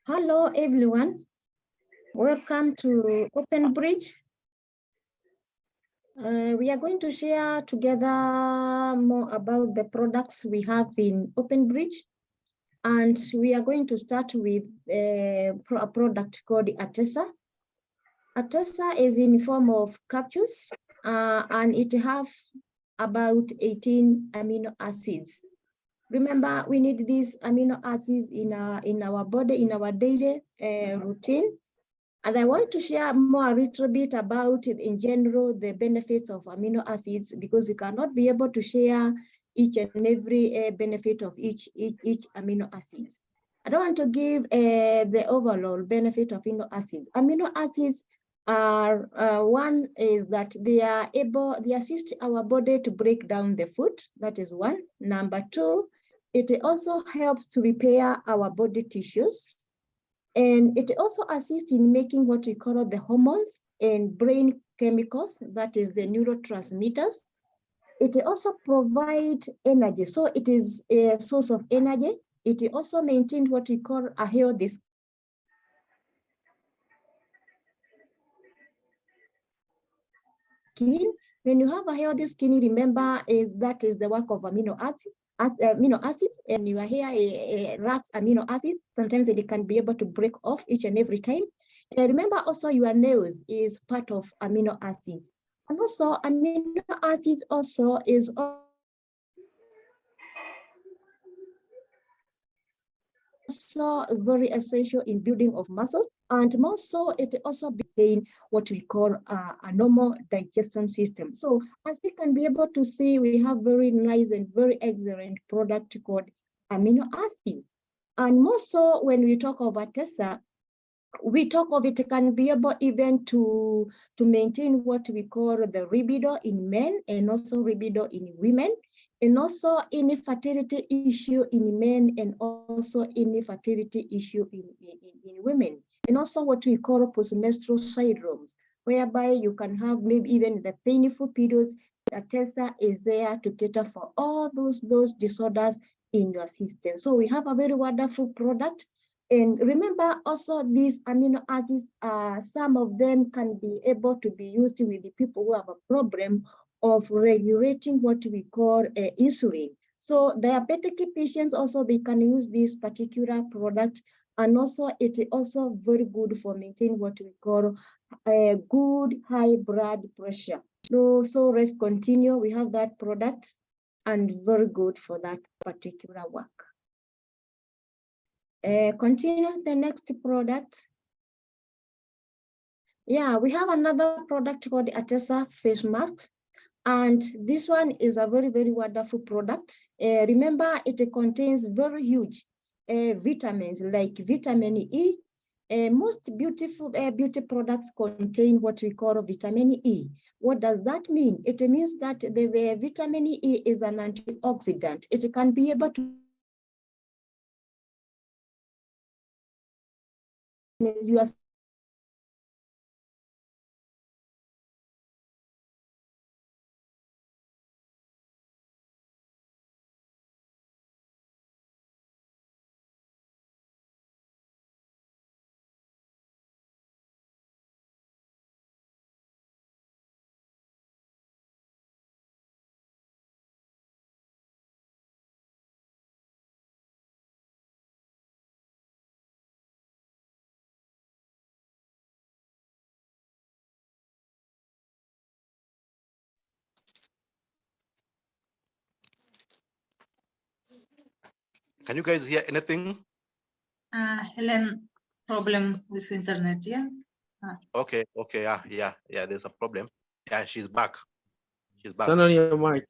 Hello, everyone. Welcome to Open Bridge. We are going to share together more about the products we have in Open Bridge. And we are going to start with a product called Attessa. Attessa is in form of capsules and it have about 18 amino acids. Remember, we need these amino acids in our body, in our daily routine. And I want to share more a little bit about, in general, the benefits of amino acids, because you cannot be able to share each and every benefit of each amino acids. I don't want to give the overall benefit of amino acids. Amino acids are, one is that they assist our body to break down the food. That is one. Number two, it also helps to repair our body tissues. And it also assists in making what we call the hormones and brain chemicals, that is the neurotransmitters. It also provides energy. So it is a source of energy. It also maintains what we call a healthy skin. When you have a healthy skin, remember that is the work of amino acids. Amino acids, and your hair lacks amino acids. Sometimes it can be able to break off each and every time. Remember also your nails is part of amino acids. And also amino acids also is also very essential in building of muscles, and more so it also maintain what we call a normal digestion system. So as we can be able to see, we have very nice and very excellent product called amino acids. And more so when we talk of Attessa, we talk of it can be able even to maintain what we call the libido in men and also libido in women, and also any fertility issue in men and also any fertility issue in women, and also what we call postmenstrual syndromes, whereby you can have maybe even the painful periods. Attessa is there to cater for all those disorders in your system. So we have a very wonderful product. And remember also these amino acids, some of them can be able to be used with the people who have a problem of regulating what we call insulin. So diabetic patients also, they can use this particular product, and also it is also very good for maintaining what we call a good high blood pressure. So let's continue. We have that product and very good for that particular work. Continue the next product. Yeah, we have another product called Attessa face mask. And this one is a very, very wonderful product. Remember, it contains very huge vitamins like vitamin E. Most beauty products contain what we call vitamin E. What does that mean? It means that the vitamin E is an antioxidant. It can be able to your Can you guys hear anything? Helen, problem with internet, yeah? Okay, yeah, there's a problem. Yeah, she's back. Turn on your mic.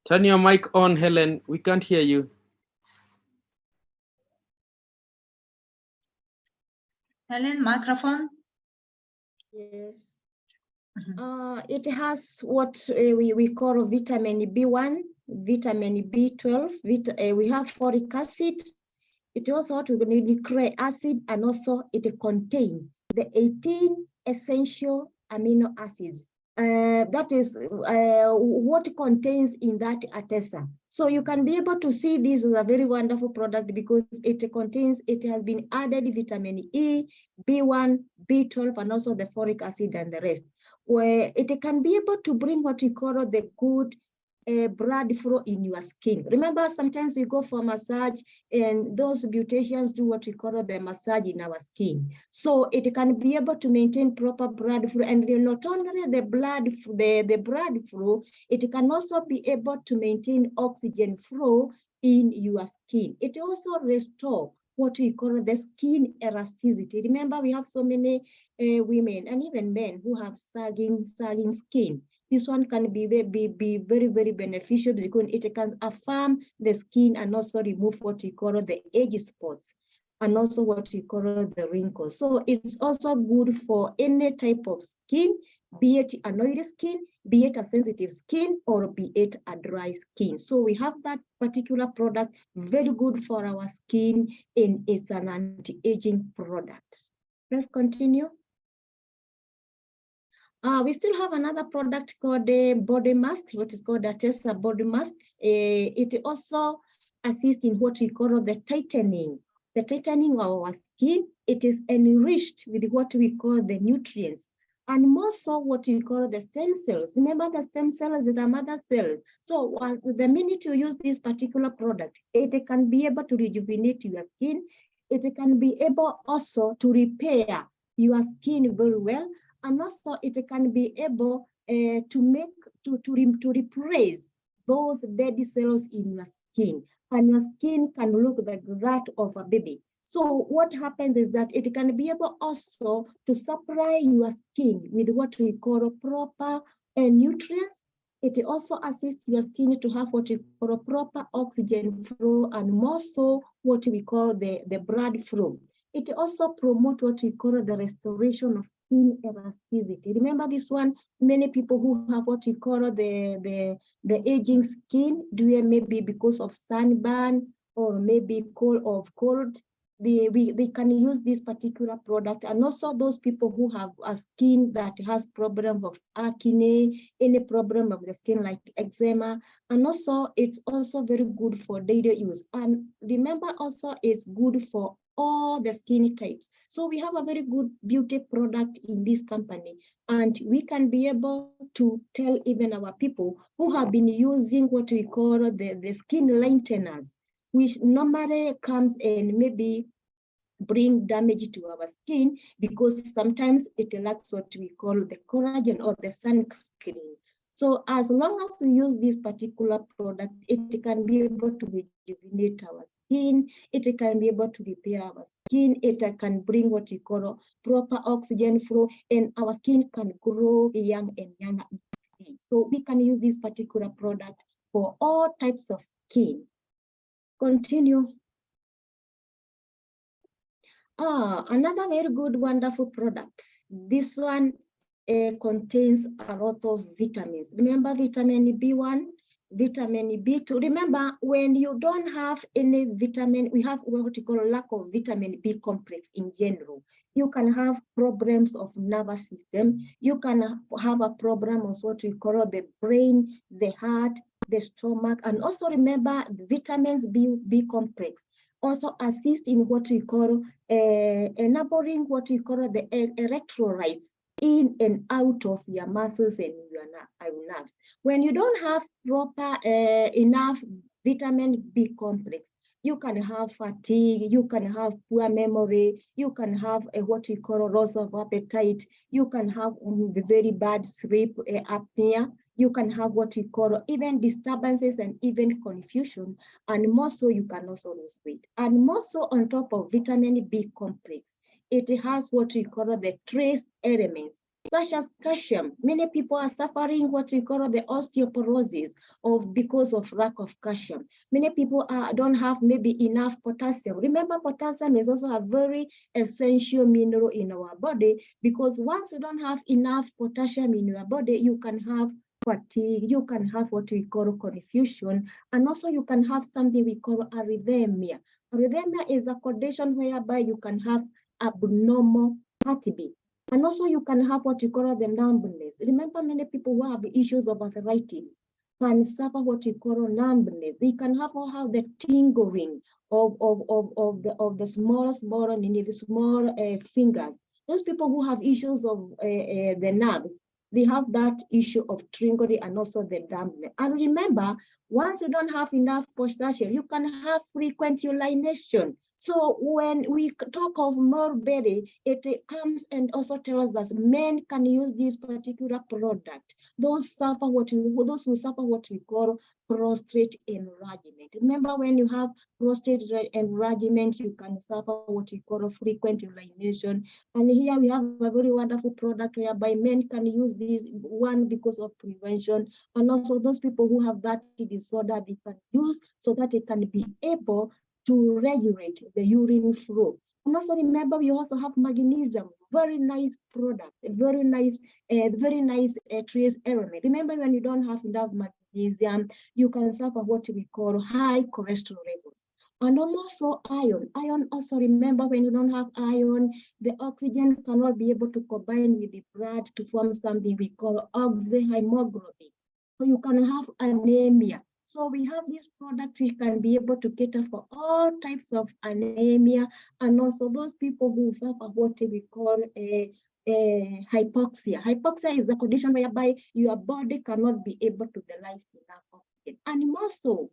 Turn your mic on, Helen. We can't hear you. Helen, microphone. Yes. It has what we call vitamin B1, vitamin B12, we have folic acid. It also has nucleic acid, and also it contains the 18 essential amino acids. that is what contains in that Attessa. So you can be able to see this is a very wonderful product because it has been added vitamin E, B1, B12, and also the folic acid and the rest, where it can be able to bring what we call the good blood flow in your skin. Remember, sometimes we go for massage and those beauticians do what we call the massage in our skin. So it can be able to maintain proper blood flow, and not only the blood flow, it can also be able to maintain oxygen flow in your skin. It also restores what we call the skin elasticity. Remember, we have so many women and even men who have sagging skin. This one can be very, very beneficial because it can affirm the skin and also remove what we call the age spots and also what we call the wrinkles. So it's also good for any type of skin, be it an oily skin, be it a sensitive skin, or be it a dry skin. So we have that particular product, very good for our skin, and it's an anti-aging product. Let's continue. We still have another product called the body mask, what is called Attessa body mask. It also assists in what we call the tightening of our skin. It is enriched with what we call the nutrients, and more so what we call the stem cells. Remember, the stem cells is the mother cell. So the minute you use this particular product, it can be able to rejuvenate your skin. It can be able also to repair your skin very well. And also it can be able to replace those dead cells in your skin, and your skin can look like that of a baby. So what happens is that it can be able also to supply your skin with what we call proper nutrients. It also assists your skin to have what we call proper oxygen flow, and more so what we call the blood flow. It also promotes what we call the restoration of skin elasticity. Remember this one, many people who have what we call the aging skin, maybe because of sunburn or maybe cold, they can use this particular product. And also those people who have a skin that has problem of acne, any problem of the skin like eczema, and also it's also very good for daily use. And remember also it's good for all the skin types. So we have a very good beauty product in this company, and we can be able to tell even our people who have been using what we call the skin lighteners, which normally comes and maybe bring damage to our skin because sometimes it lacks what we call the collagen or the sunscreen. So as long as we use this particular product, it can be able to rejuvenate our skin, it can be able to repair our skin, it can bring what we call proper oxygen flow, and our skin can grow young and younger. So we can use this particular product for all types of skin. Continue. Another very good, wonderful product. This one contains a lot of vitamins. Remember vitamin B1, vitamin B2. Remember, when you don't have any vitamin, we have what we call lack of vitamin B complex in general. You can have problems of nervous system. You can have a problem of what we call the brain, the heart, the stomach, and also remember the vitamins B complex also assist in what we call enabling what we call the electrolytes in and out of your muscles and your nerves. When you don't have proper enough vitamin B complex, you can have fatigue, you can have poor memory, you can have what we call loss of appetite, you can have very bad sleep apnea, you can have what we call even disturbances and even confusion, and more so you can also lose weight. And more so on top of vitamin B complex, it has what we call the trace elements, such as calcium. Many people are suffering what we call the osteoporosis because of lack of calcium. Many people don't have maybe enough potassium. Remember, potassium is also a very essential mineral in our body, because once you don't have enough potassium in your body, you can have fatigue, you can have what we call confusion, and also you can have something we call arrhythmia. Arrhythmia is a condition whereby you can have abnormal heartbeat. And also you can have what you call the numbness. Remember, many people who have issues of arthritis can suffer what you call numbness. They can have the tingling of the small fingers. Those people who have issues of the nerves, they have that issue of tingling and also the numbness. And remember, once you don't have enough potassium, you can have frequent urination. So when we talk of morbidity, it comes and also tells us men can use this particular product. Those who suffer what we call prostate enlargement. Remember, when you have prostate enlargement, you can suffer what we call frequent urination. And here we have a very wonderful product whereby men can use this one because of prevention. And also those people who have that disorder, they can use so that they can be able to regulate the urine flow. And also remember, we also have magnesium, very nice product, very nice trace element. Remember, when you don't have enough magnesium, you can suffer what we call high cholesterol levels. And also iron. Iron also, remember, when you don't have iron, the oxygen cannot be able to combine with the blood to form something we call oxyhemoglobin. So you can have anemia. So we have this product which can be able to cater for all types of anemia, and also those people who suffer what we call hypoxia. Hypoxia is a condition whereby your body cannot be able to derive enough oxygen. And also,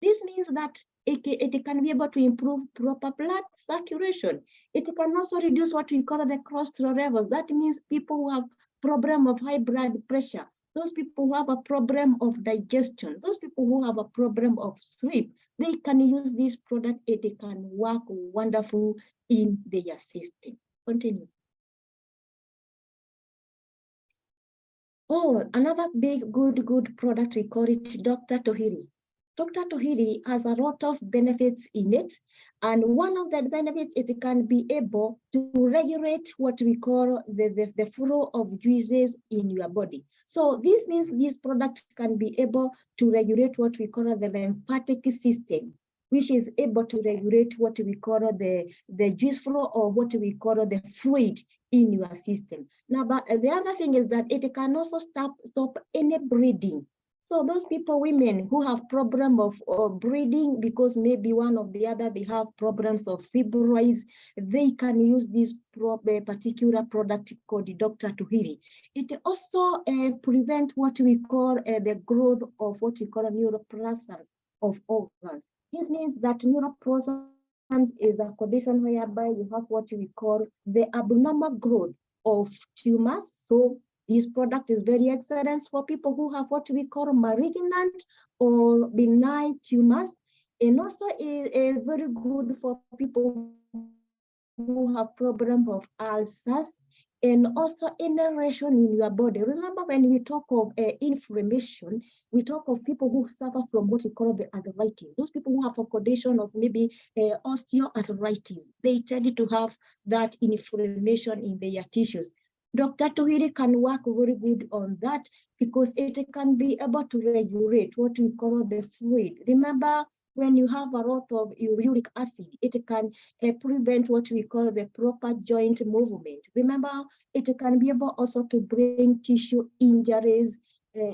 this means that it can be able to improve proper blood circulation. It can also reduce what we call the cholesterol levels. That means people who have problem of high blood pressure, those people who have a problem of digestion, those people who have a problem of sleep, they can use this product. It can work wonderful in their system. Continue. Oh, another big, good product, we call it Dr. Tahiri. Dr. Tahiri has a lot of benefits in it. And one of the benefits is it can be able to regulate what we call the flow of juices in your body. So this means this product can be able to regulate what we call the lymphatic system, which is able to regulate what we call the juice flow, or what we call the fluid in your system. Now, but the other thing is that it can also stop any bleeding. So those people, women who have problem of bleeding because maybe one of the other, they have problems of fibroids, they can use this particular product called Dr. Tahiri. It also prevents what we call the growth of what we call neuroplasms of organs. This means that neuroplasms is a condition whereby you have what we call the abnormal growth of tumors. So this product is very excellent for people who have what we call malignant or benign tumors, and also is very good for people who have problem of ulcers, and also inhalation in your body. Remember, when we talk of inflammation, we talk of people who suffer from what we call the arthritis. Those people who have a condition of maybe osteoarthritis, they tend to have that inflammation in their tissues. Dr. Tahiri can work very good on that because it can be able to regulate what we call the fluid. Remember, when you have a lot of uric acid, it can prevent what we call the proper joint movement. Remember, it can be able also to bring tissue injuries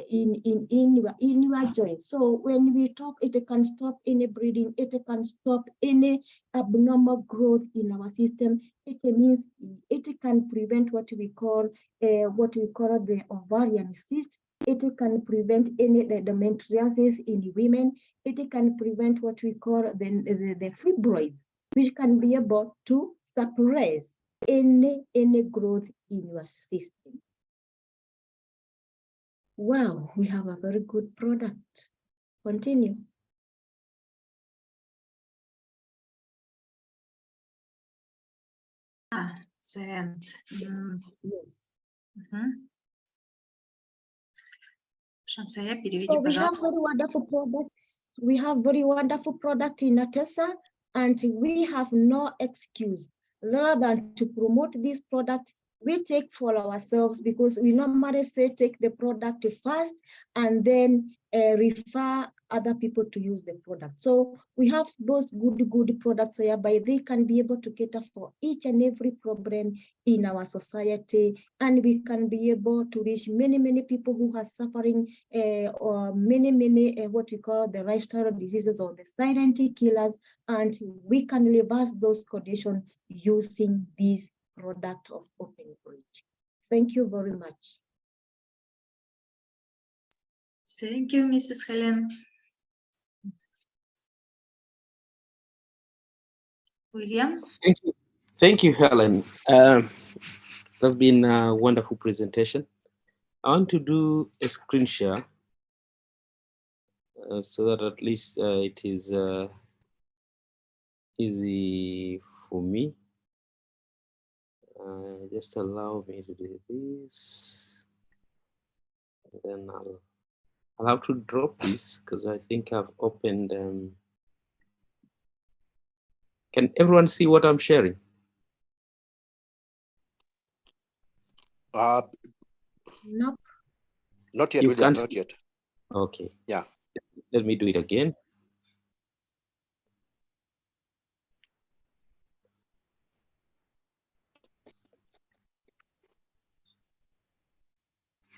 in your joints. So when we talk, it can stop any bleeding, it can stop any abnormal growth in our system. It means it can prevent what we call the ovarian cyst. It can prevent any endometriosis in women. It can prevent what we call the fibroids, which can be able to suppress any growth in your system. Wow, we have a very good product. Continue. Excellent. Yes. Шансая, переведи, So we have пожалуйста. very wonderful products. We have very wonderful product in Attessa, and we have no excuse. Rather than to promote this product, we take for ourselves, because we normally say take the product first and then refer other people to use the product. So we have those good products whereby they can be able to cater for each and every problem in our society, and we can be able to reach many people who are suffering or many what we call the lifestyle diseases or the silent killers, and we can reverse those conditions using this product of Open Bridge. Thank you very much. Thank you, Mrs. Helen. William? Thank you, Helen. That's been a wonderful presentation. I want to do a screen share so that at least it is easy for me. Just allow me to do this. And then I'll have to drop this because I think I've opened. Can everyone see what I'm sharing? Nope. Not yet, You William, can't not see. yet. Okay. Yeah. Let me do it again.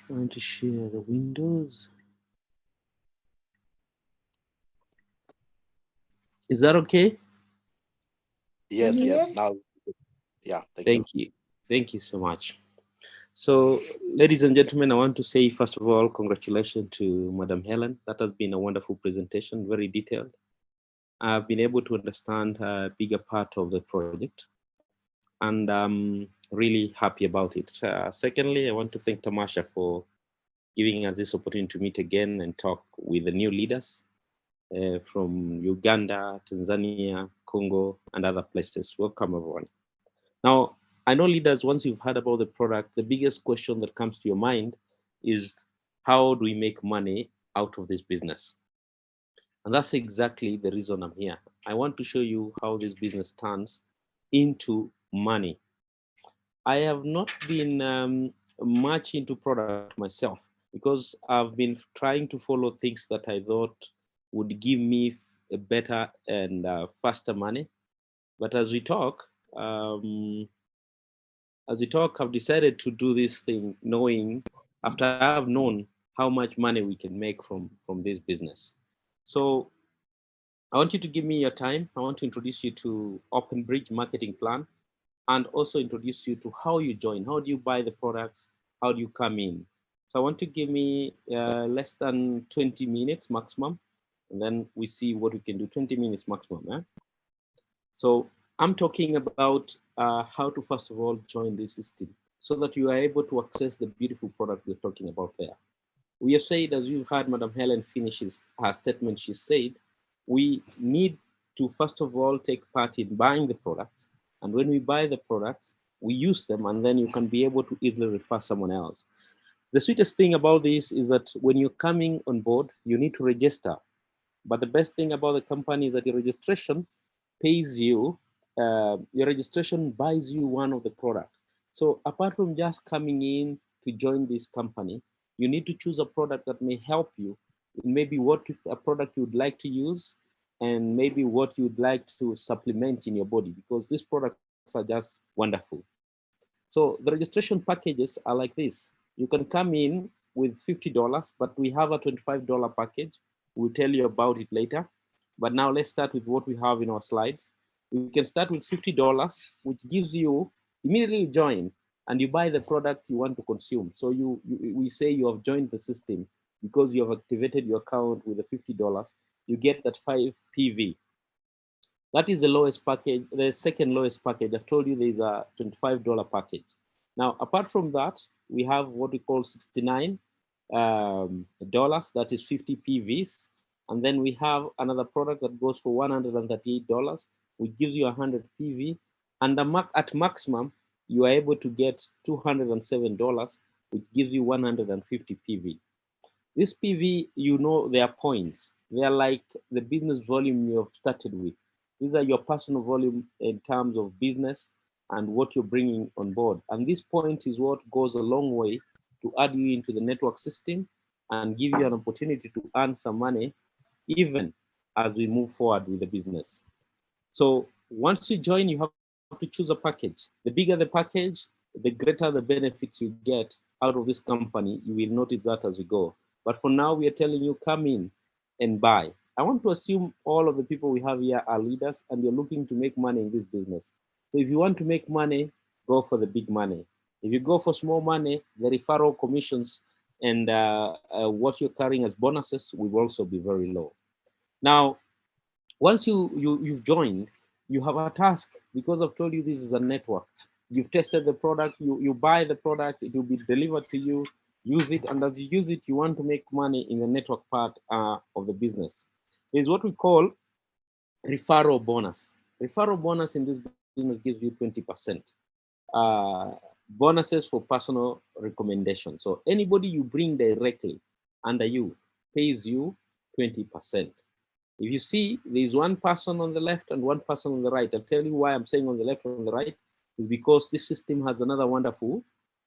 Trying to share the windows. Is that okay? Yes, Yes. now, yeah, thank you. Thank you. Thank you so much. So, ladies and gentlemen, I want to say, first of all, congratulations to Madam Helen. That has been a wonderful presentation, very detailed. I've been able to understand a bigger part of the project, and I'm really happy about it. Secondly, I want to thank Tamasha for giving us this opportunity to meet again and talk with the new leaders from Uganda, Tanzania, Congo, and other places. Welcome, everyone. Now, I know leaders, once you've heard about the product, the biggest question that comes to your mind is, how do we make money out of this business? And that's exactly the reason I'm here. I want to show you how this business turns into money. I have not been much into product myself because I've been trying to follow things that I thought would give me a better and faster money. But as we talk, I've decided to do this thing knowing, after I've known how much money we can make from this business. So I want you to give me your time. I want to introduce you to Open Bridge Marketing Plan, and also introduce you to how you join. How do you buy the products? How do you come in? So I want to give me less than 20 minutes maximum, and then we see what we can do. 20 minutes maximum. Eh? So I'm talking about how to first of all join this system so that you are able to access the beautiful product we're talking about there. We have said, as you've heard Madam Helen finishes her statement, she said, we need to first of all take part in buying the products. And when we buy the products, we use them, and then you can be able to easily refer someone else. The sweetest thing about this is that when you're coming on board, you need to register. But the best thing about the company is that your registration pays you, your registration buys you one of the products. So apart from just coming in to join this company, you need to choose a product that may help you in maybe what a product you'd like to use, and maybe what you'd like to supplement in your body, because these products are just wonderful. So the registration packages are like this. You can come in with $50, but we have a $25 package. We'll tell you about it later. But now let's start with what we have in our slides. We can start with $50, which gives you immediately join and you buy the product you want to consume. So we say you have joined the system because you have activated your account with the $50. You get that 5 PV. That is the lowest package, the second lowest package. I've told you there's a $25 package. Now, apart from that, we have what we call $69, that is 50 PVs. And then we have another product that goes for $138, which gives you 100 PV. And at maximum, you are able to get $207, which gives you 150 PV. This PV, you know, they are points. They are like the business volume you have started with. These are your personal volume in terms of business and what you're bringing on board. And this point is what goes a long way to add you into the network system and give you an opportunity to earn some money even as we move forward with the business. So once you join, you have to choose a package. The bigger the package, the greater the benefits you get out of this company. You will notice that as we go. But for now, we are telling you, come in and buy. I want to assume all of the people we have here are leaders and you're looking to make money in this business. So if you want to make money, go for the big money. If you go for small money, the referral commissions and what you're carrying as bonuses will also be very low. Now, once you've joined, you have a task because I've told you this is a network. You've tested the product, you buy the product, it will be delivered to you, use it, and as you use it, you want to make money in the network part of the business. There's what we call referral bonus. Referral bonus in this business gives you 20%. Bonuses for personal recommendation. So anybody you bring directly under you pays you 20%. If you see, there's one person on the left and one person on the right. I'll tell you why I'm saying on the left and on the right is because this system has another wonderful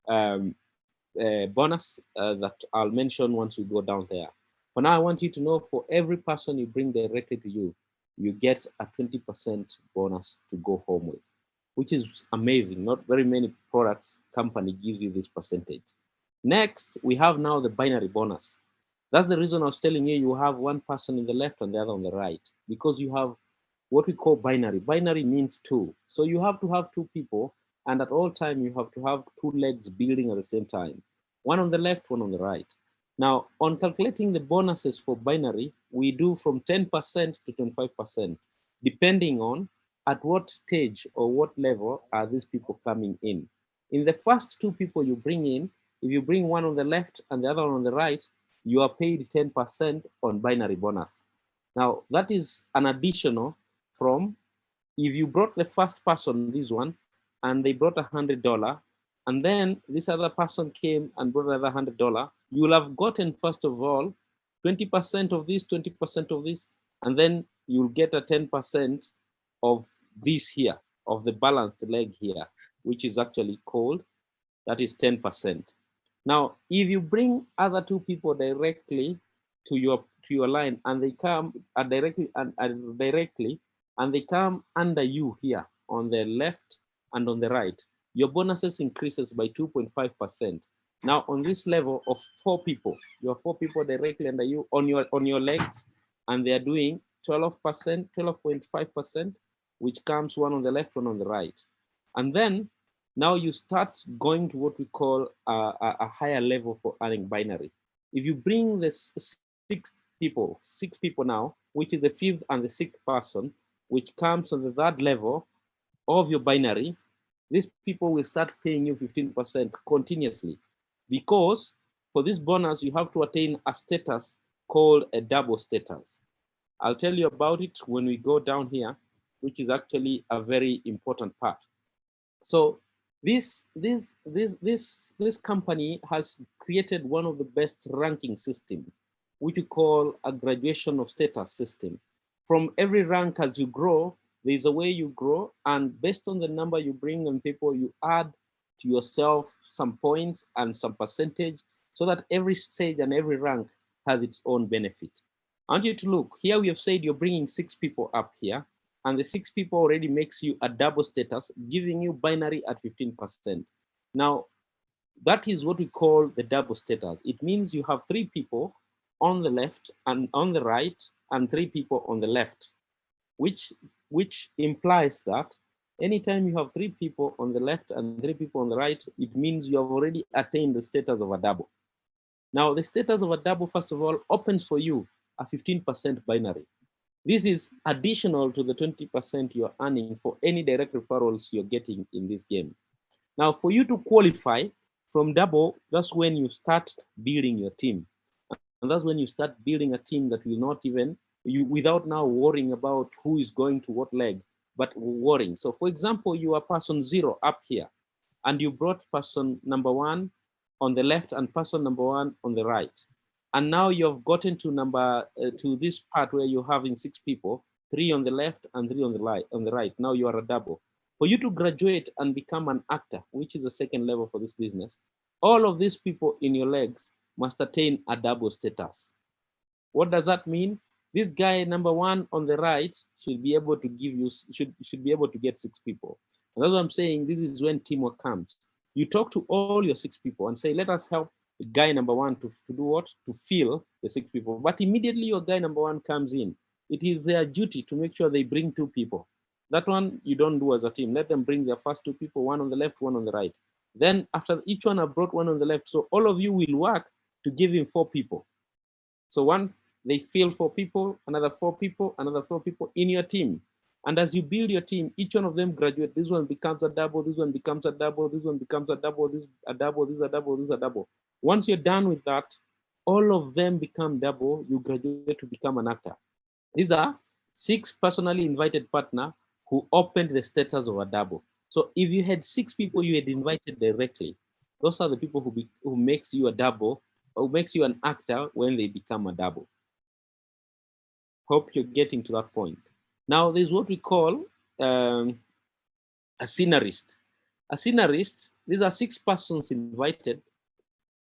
bonus that I'll mention once we go down there. For now, I want you to know for every person you bring directly to you, you get a 20% bonus to go home with, which is amazing. Not very many products company gives you this percentage. Next, we have now the binary bonus. That's the reason I was telling you, you have one person in the left and the other on the right, because you have what we call binary. Binary means two. So you have to have two people, and at all time, you have to have two legs building at the same time. One on the left, one on the right. Now, on calculating the bonuses for binary, we do from 10% to 25%, depending on at what stage or what level are these people coming in. In the first two people you bring in, if you bring one on the left and the other one on the right, you are paid 10% on binary bonus. Now, that is an additional from if you brought the first person, this one, and they brought $100, and then this other person came and brought another $100, you will have gotten, first of all, 20% of this, 20% of this, and then you'll get a 10% of this here, of the balanced leg here, which is actually called, that is 10%. Now, if you bring other two people directly to your line and they come directly and they come under you here on the left and on the right, your bonuses increases by 2.5%. Now, on this level of four people, you have four people directly under you on your legs, and they are doing 12%, 12.5%, which comes one on the left, one on the right. And then now you start going to what we call a higher level for earning binary. If you bring the six people now, which is the fifth and the sixth person, which comes on the third level of your binary, these people will start paying you 15% continuously, because for this bonus, you have to attain a status called a double status. I'll tell you about it when we go down here, which is actually a very important part. So this company has created one of the best ranking system, which we call a graduation of status system. From every rank as you grow, there's a way you grow, and based on the number you bring on people, you add to yourself some points and some percentage, so that every stage and every rank has its own benefit. I want you to look, here we have said you're bringing 6 people up here, and the 6 people already makes you a double status, giving you binary at 15%. Now, that is what we call the double status. It means you have 3 people on the left and on the right, and 3 people on the left, which implies that anytime you have 3 people on the left and 3 people on the right, it means you have already attained the status of a double. Now, the status of a double, first of all, opens for you a 15% binary. This is additional to the 20% you're earning for any direct referrals you're getting in this game. Now, for you to qualify from double, that's when you start building your team. And that's when you start building a team that will not even, without now worrying about who is going to what leg, but worrying. So for example, you are person 0 up here, and you brought person number 1 on the left and person number 1 on the right. And now you've gotten to to this part where you're having 6 people, 3 on the left and 3 on the right. Now you are a double. For you to graduate and become an actor, which is the second level for this business, all of these people in your legs must attain a double status. What does that mean? This guy number one on the right should be able to give you, should be able to get 6 people. And that's what I'm saying. This is when teamwork comes. You talk to all your 6 people and say, let us help the guy number one to do what? To fill the 6 people. But immediately your guy number one comes in, it is their duty to make sure they bring 2 people. That one you don't do as a team. Let them bring their first 2 people, one on the left, one on the right. Then after each one have brought one on the left, so all of you will work to give him 4 people. So one, they fill 4 people, another 4 people, another 4 people in your team. And as you build your team, each one of them graduate. This one becomes a double, this one becomes a double, this one becomes a double, this a double, this a double, this a double. Once you're done with that, all of them become double, you graduate to become an actor. These are 6 personally invited partners who opened the status of a double. So if you had 6 people you had invited directly, those are the people who makes you a double, or makes you an actor when they become a double. Hope you're getting to that point. Now there's what we call a scenarist. A scenarist, these are 6 persons invited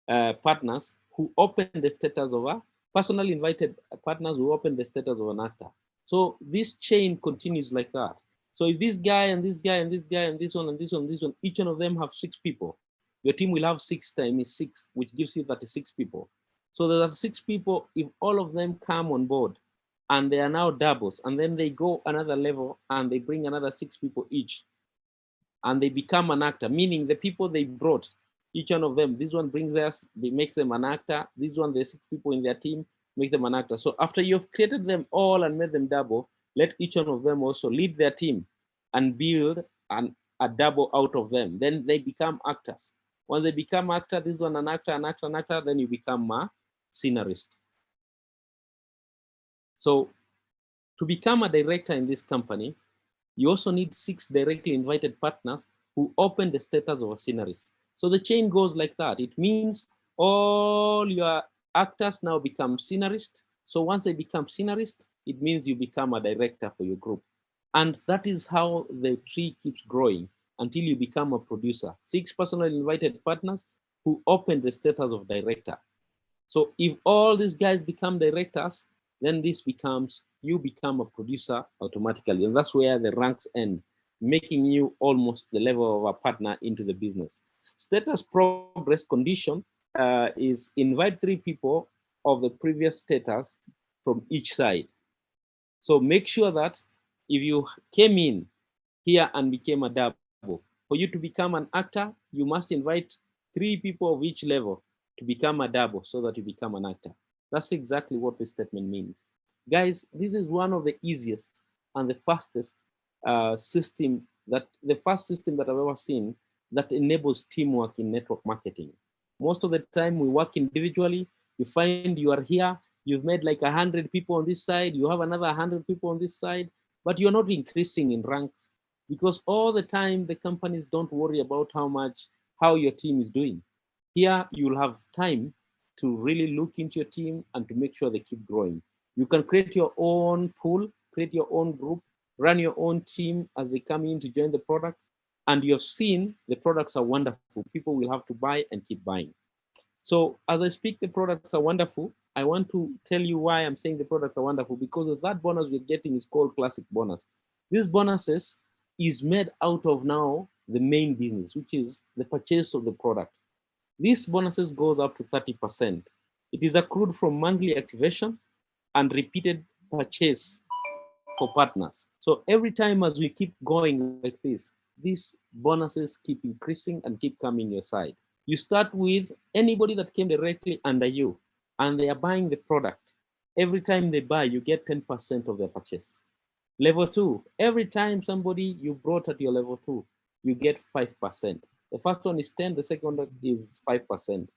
partners who open the status of a personally invited partners who open the status of an actor. So this chain continues like that. So if this guy and this guy and this guy and this one and this one and this one, each one of them have 6 people, your team will have 6 times 6, which gives you 36 people. So there are 6 people. If all of them come on board and they are now doubles, and then they go another level and they bring another 6 people each, and they become an actor, meaning the people they brought, each one of them, this one brings us, they make them an actor. This one, there's 6 people in their team, make them an actor. So after you've created them all and made them double, let each one of them also lead their team and build a double out of them. Then they become actors. When they become actor, this one an actor, an actor, an actor, then you become a scenarist. So to become a director in this company, you also need 6 directly invited partners who open the status of a scenarist. So the chain goes like that. It means all your actors now become scenarists. So once they become scenarists, it means you become a director for your group. And that is how the tree keeps growing until you become a producer. 6 personally invited partners who open the status of director. So if all these guys become directors, then this becomes, you become a producer automatically. And that's where the ranks end, making you almost the level of a partner into the business. Status progress condition is invite 3 people of the previous status from each side. So make sure that if you came in here and became a double, for you to become an actor, you must invite 3 people of each level to become a double so that you become an actor. That's exactly what this statement means. Guys, this is one of the easiest and the fastest system, the first system that I've ever seen that enables teamwork in network marketing. Most of the time we work individually. You find you are here, you've made like 100 people on this side, you have another 100 people on this side, but you're not increasing in ranks because all the time the companies don't worry about how your team is doing. Here you'll have time to really look into your team and to make sure they keep growing. You can create your own pool, create your own group, run your own team as they come in to join the product. And you have seen the products are wonderful. People will have to buy and keep buying. So as I speak, the products are wonderful. I want to tell you why I'm saying the products are wonderful, because of that bonus we're getting is called classic bonus. These bonuses is made out of now the main business, which is the purchase of the product. These bonuses goes up to 30%. It is accrued from monthly activation and repeated purchase for partners. So every time as we keep going like this, these bonuses keep increasing and keep coming your side. You start with anybody that came directly under you and they are buying the product. Every time they buy, you get 10% of their purchase. Level 2, every time somebody you brought at your level 2, you get 5%. The first one is 10, the second one is 5%.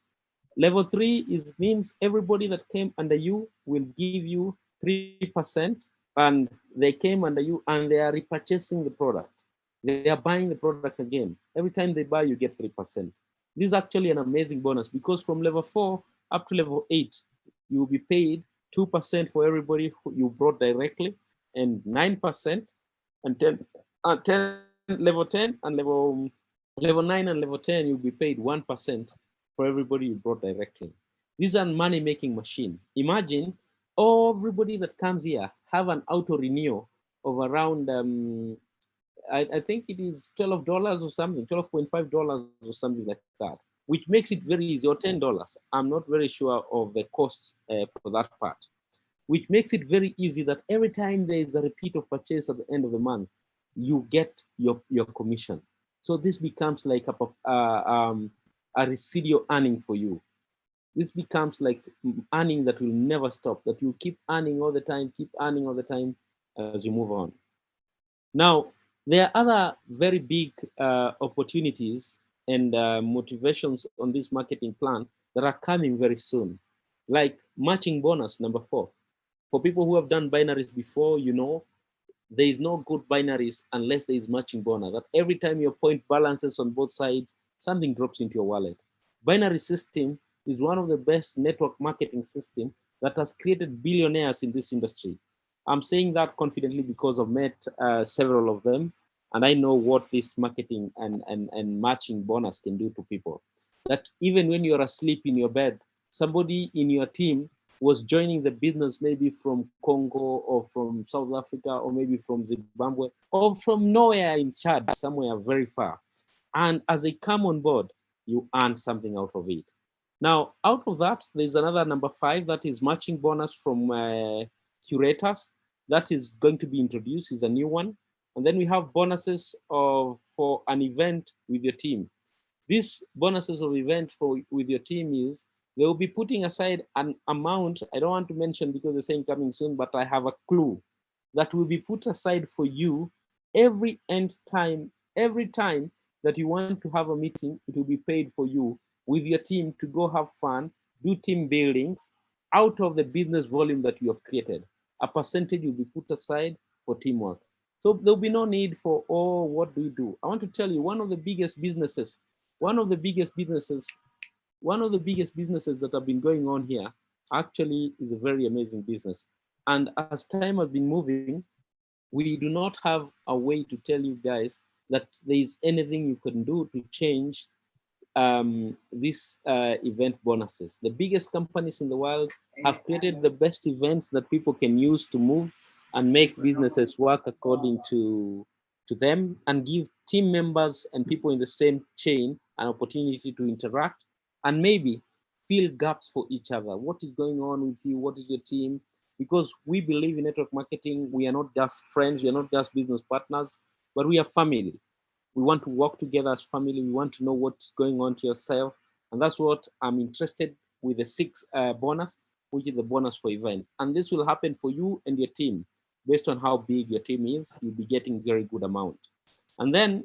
Level 3 means everybody that came under you will give you 3%, and they came under you and they are repurchasing the product. They are buying the product again. Every time they buy, you get 3%. This is actually an amazing bonus because from level 4 up to level 8, you will be paid 2% for everybody who you brought directly, and 9% and 10 level 10 and level 9 and level 10, you'll be paid 1% for everybody you brought directly. This is a money-making machine. Imagine everybody that comes here have an auto renewal of around I think it is $12 or something, $12.5 or something like that, which makes it very easy, or $10. I'm not very sure of the costs for that part, which makes it very easy that every time there is a repeat of purchase at the end of the month, you get your commission. So this becomes like a residual earning for you. This becomes like earning that will never stop, that you keep earning all the time, keep earning all the time as you move on. Now, there are other very big opportunities and motivations on this marketing plan that are coming very soon, like matching bonus, number 4. For people who have done binaries before, you know, there is no good binaries unless there is matching bonus. That every time your point balances on both sides, something drops into your wallet. Binary system is one of the best network marketing system that has created billionaires in this industry. I'm saying that confidently because I've met several of them, and I know what this marketing and matching bonus can do to people. That even when you're asleep in your bed, somebody in your team was joining the business maybe from Congo or from South Africa or maybe from Zimbabwe or from nowhere in Chad, somewhere very far. And as they come on board, you earn something out of it. Now, out of that, there's another number 5 that is matching bonus from curators. That is going to be introduced, is a new one. And then we have bonuses for an event with your team. These bonuses of event with your team is they will be putting aside an amount, I don't want to mention because they're saying coming soon, but I have a clue that will be put aside for you every time that you want to have a meeting, it will be paid for you with your team to go have fun, do team buildings out of the business volume that you have created. A percentage will be put aside for teamwork. So there'll be no need for, oh, what do we do? I want to tell you, one of the biggest businesses that have been going on here actually is a very amazing business. And as time has been moving, we do not have a way to tell you guys that there is anything you can do to change these event bonuses. The biggest companies in the world have created the best events that people can use to move and make businesses work according to them and give team members and people in the same chain an opportunity to interact and maybe fill gaps for each other. What is going on with you? What is your team? Because we believe in network marketing, we are not just friends, we are not just business partners, but we are family. We want to work together as family. We want to know what's going on to yourself. And that's what I'm interested with the 6 bonus, which is the bonus for event. And this will happen for you and your team. Based on how big your team is, you'll be getting very good amount. And then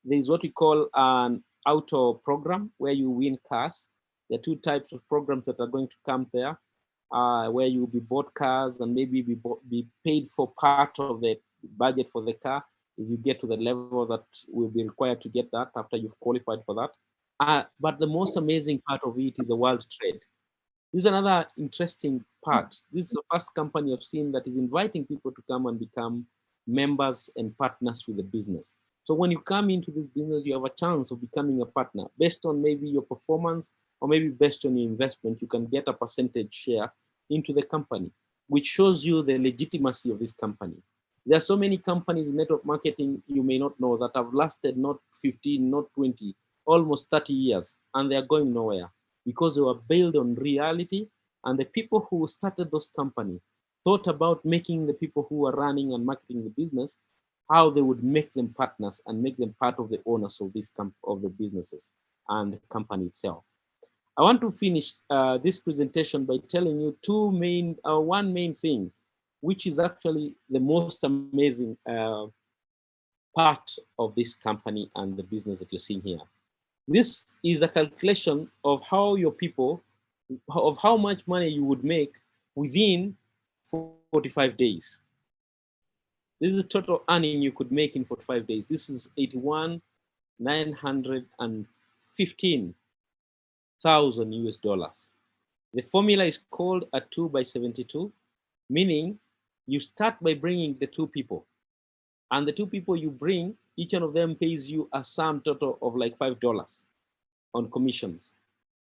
there's what we call an auto program where you win cars. There are 2 types of programs that are going to come there, where you'll be bought cars and maybe be paid for part of the budget for the car if you get to the level that will be required to get that after you've qualified for that. But the most amazing part of it is the world trade. This is another interesting part. This is the first company I've seen that is inviting people to come and become members and partners with the business. So when you come into this business, you have a chance of becoming a partner based on maybe your performance or maybe based on your investment. You can get a percentage share into the company, which shows you the legitimacy of this company. There are so many companies in network marketing you may not know that have lasted not 15, not 20, almost 30 years, and they are going nowhere because they were built on reality. And the people who started those companies thought about making the people who are running and marketing the business, how they would make them partners and make them part of the owners of of the businesses and the company itself. I want to finish this presentation by telling you one main thing, which is actually the most amazing part of this company and the business that you're seeing here. This is a calculation of how your people, of how much money you would make within 45 days. This is the total earning you could make in 45 days. This is 81,915,000 US dollars. The formula is called a 2 by 72, meaning you start by bringing the 2 people. And the 2 people you bring, each one of them pays you a sum total of like $5 on commissions.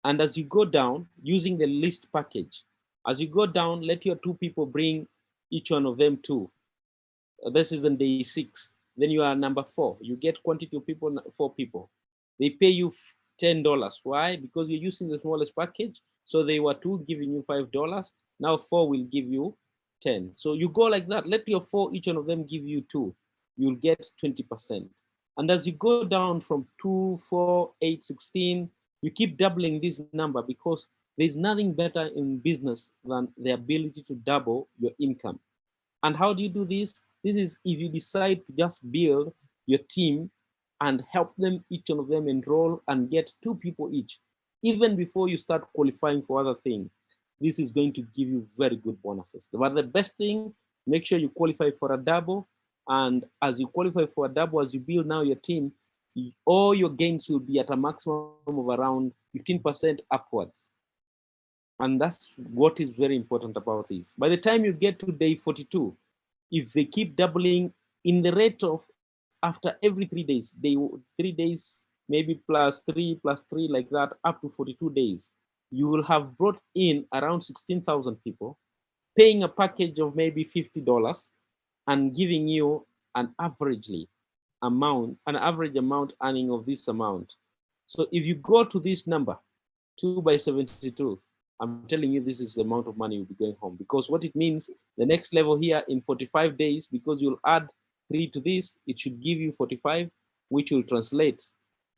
And as you go down using the list package, As you go down, let your 2 people bring each one of them 2. This is on day 6. Then you are number 4. You get quantity of people, 4 people. They pay you $10. Why? Because you're using the smallest package. So they were 2 giving you $5. Now 4 will give you 10. So you go like that. Let your 4, each one of them give you 2. You'll get 20%. And as you go down from 2, 4, 8, 16, you keep doubling this number, because there's nothing better in business than the ability to double your income. And how do you do this? This is if you decide to just build your team and help them, each one of them enroll and get 2 people each, even before you start qualifying for other things. This is going to give you very good bonuses. But the best thing, make sure you qualify for a double. And as you qualify for a double, as you build now your team, all your gains will be at a maximum of around 15% upwards. And that's what is very important about this. By the time you get to day 42, if they keep doubling in the rate of after every 3 days, 3 days, maybe plus 3, like that, up to 42 days, you will have brought in around 16,000 people, paying a package of maybe $50 and giving you an average amount earning of this amount. So if you go to this number, 2 by 72, I'm telling you, this is the amount of money you'll be going home, because what it means, the next level here in 45 days, because you'll add 3 to this, it should give you 45, which will translate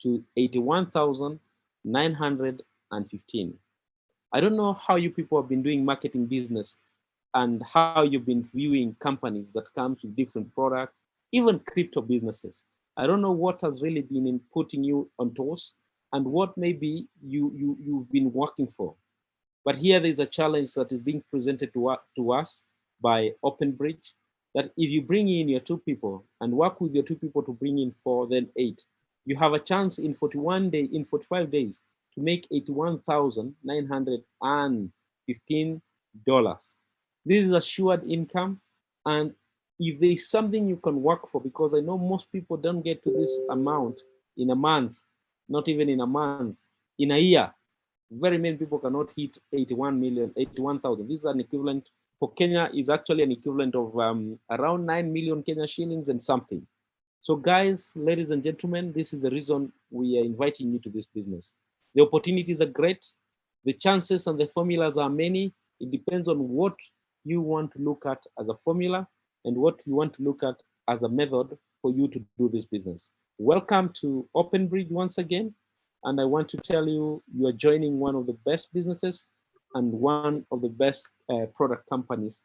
to 81,915. I don't know how you people have been doing marketing business and how you've been viewing companies that comes with different products, even crypto businesses. I don't know what has really been putting you on toes and what maybe you've been working for. But here there's a challenge that is being presented to us by OpenBridge, that if you bring in your 2 people and work with your 2 people to bring in 4, then 8, you have a chance in 45 days to make $81,915. This is assured income. And if there is something you can work for, because I know most people don't get to this amount in a month, not even in a month, in a year. Very many people cannot hit 81,000. This is an equivalent for Kenya, is actually an equivalent of around 9 million Kenya shillings and something. So guys, ladies and gentlemen, this is the reason we are inviting you to this business. The opportunities are great. The chances and the formulas are many. It depends on what you want to look at as a formula and what you want to look at as a method for you to do this business. Welcome to OpenBridge once again. And I want to tell you, you are joining one of the best businesses and one of the best product companies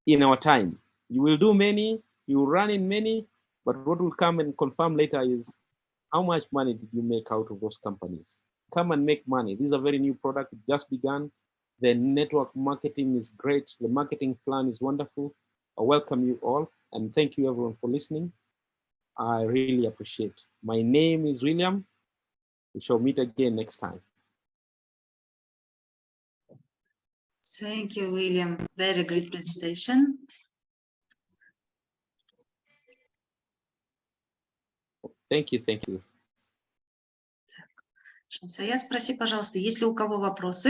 in our time. You will do many, you will run in many, but what will come and confirm later is how much money did you make out of those companies? Come and make money. This is a very new product, it just began. The network marketing is great. The marketing plan is wonderful. I welcome you all and thank you everyone for listening. I really appreciate. My name is William. We shall meet again next time. Thank you, William. Very great presentation. Thank you, thank you. Шансая, спроси, пожалуйста, есть ли у кого вопросы?